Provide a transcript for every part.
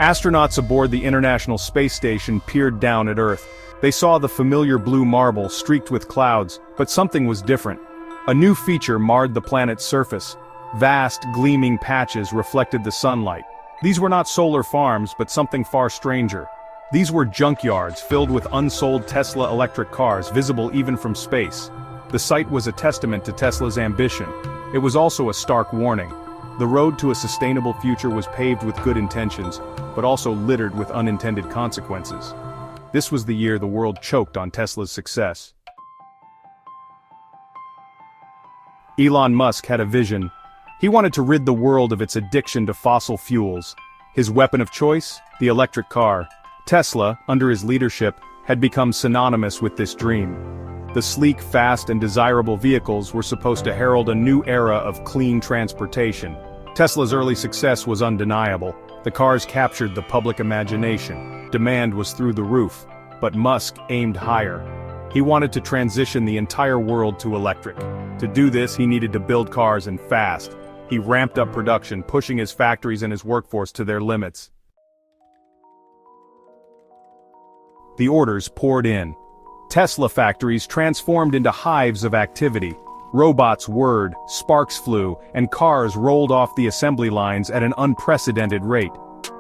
Astronauts aboard the International Space Station peered down at Earth. They saw the familiar blue marble streaked with clouds, but something was different. A new feature marred the planet's surface. Vast, gleaming patches reflected the sunlight. These were not solar farms, but something far stranger. These were junkyards filled with unsold Tesla electric cars, visible even from space. The sight was a testament to Tesla's ambition. It was also a stark warning. The road to a sustainable future was paved with good intentions, but also littered with unintended consequences. This was the year the world choked on Tesla's success. Elon Musk had a vision. He wanted to rid the world of its addiction to fossil fuels. His weapon of choice? The electric car. Tesla, under his leadership, had become synonymous with this dream. The sleek, fast, and desirable vehicles were supposed to herald a new era of clean transportation. Tesla's early success was undeniable. The cars captured the public imagination. Demand was through the roof. But Musk aimed higher. He wanted to transition the entire world to electric. To do this, he needed to build cars and fast. He ramped up production, pushing his factories and his workforce to their limits. The orders poured in. Tesla factories transformed into hives of activity. Robots whirred, sparks flew, and cars rolled off the assembly lines at an unprecedented rate.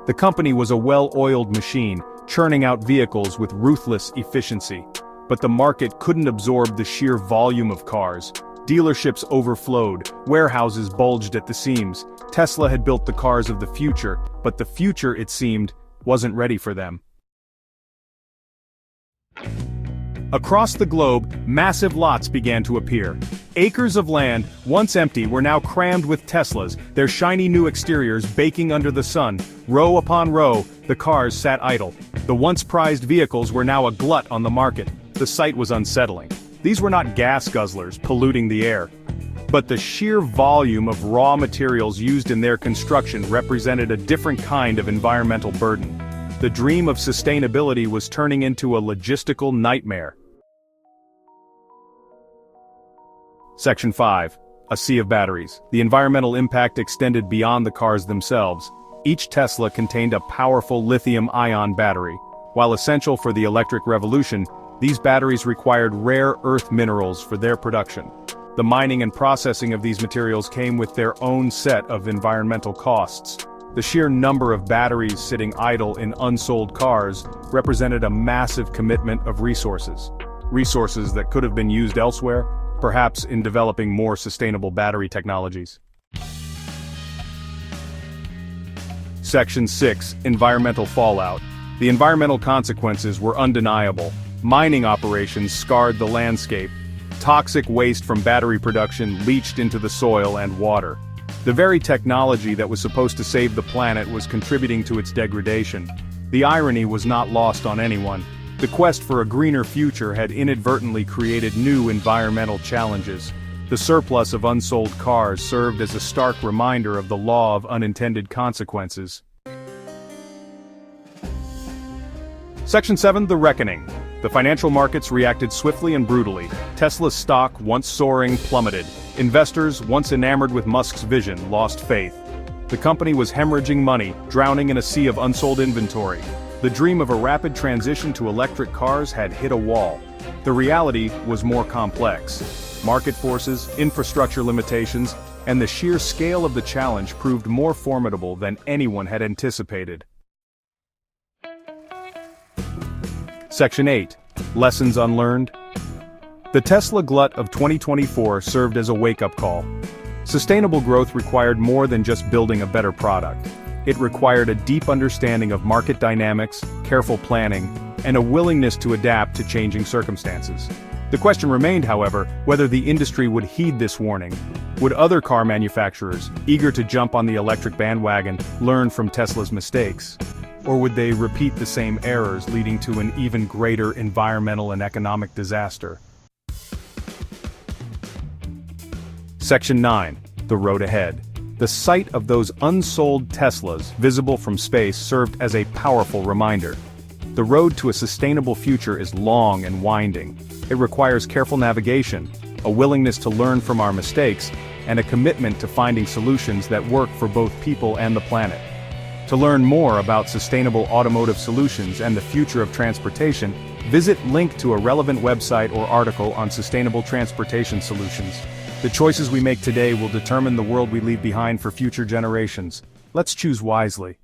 The company was a well-oiled machine, churning out vehicles with ruthless efficiency. But the market couldn't absorb the sheer volume of cars. Dealerships overflowed, warehouses bulged at the seams. Tesla had built the cars of the future, but the future, it seemed, wasn't ready for them. Across the globe, massive lots began to appear. Acres of land, once empty, were now crammed with Teslas, their shiny new exteriors baking under the sun. Row upon row, the cars sat idle. The once prized vehicles were now a glut on the market. The sight was unsettling. These were not gas guzzlers polluting the air. But the sheer volume of raw materials used in their construction represented a different kind of environmental burden. The dream of sustainability was turning into a logistical nightmare. Section 5. A sea of batteries. The environmental impact extended beyond the cars themselves. Each Tesla contained a powerful lithium-ion battery. While essential for the electric revolution, these batteries required rare earth minerals for their production. The mining and processing of these materials came with their own set of environmental costs. The sheer number of batteries sitting idle in unsold cars represented a massive commitment of resources. Resources that could have been used elsewhere, perhaps in developing more sustainable battery technologies. Section 6. Environmental fallout. The environmental consequences were undeniable. Mining operations scarred the landscape. Toxic waste from battery production leached into the soil and water. The very technology that was supposed to save the planet was contributing to its degradation. The irony was not lost on anyone. The quest for a greener future had inadvertently created new environmental challenges. The surplus of unsold cars served as a stark reminder of the law of unintended consequences. Section 7. The Reckoning. The financial markets reacted swiftly and brutally. Tesla's stock, once soaring, plummeted. Investors, once enamored with Musk's vision, lost faith. The company was hemorrhaging money, drowning in a sea of unsold inventory. The dream of a rapid transition to electric cars had hit a wall. The reality was more complex. Market forces, infrastructure limitations, and the sheer scale of the challenge proved more formidable than anyone had anticipated. Section 8. Lessons unlearned. The Tesla glut of 2024 served as a wake-up call. Sustainable growth required more than just building a better product. It required a deep understanding of market dynamics, careful planning, and a willingness to adapt to changing circumstances. The question remained, however, whether the industry would heed this warning. Would other car manufacturers, eager to jump on the electric bandwagon, learn from Tesla's mistakes? Or would they repeat the same errors, leading to an even greater environmental and economic disaster? Section 9. The road ahead. The sight of those unsold Teslas, visible from space, served as a powerful reminder. The road to a sustainable future is long and winding. It requires careful navigation, a willingness to learn from our mistakes, and a commitment to finding solutions that work for both people and the planet. To learn more about sustainable automotive solutions and the future of transportation, visit link to a relevant website or article on sustainable transportation solutions. The choices we make today will determine the world we leave behind for future generations. Let's choose wisely.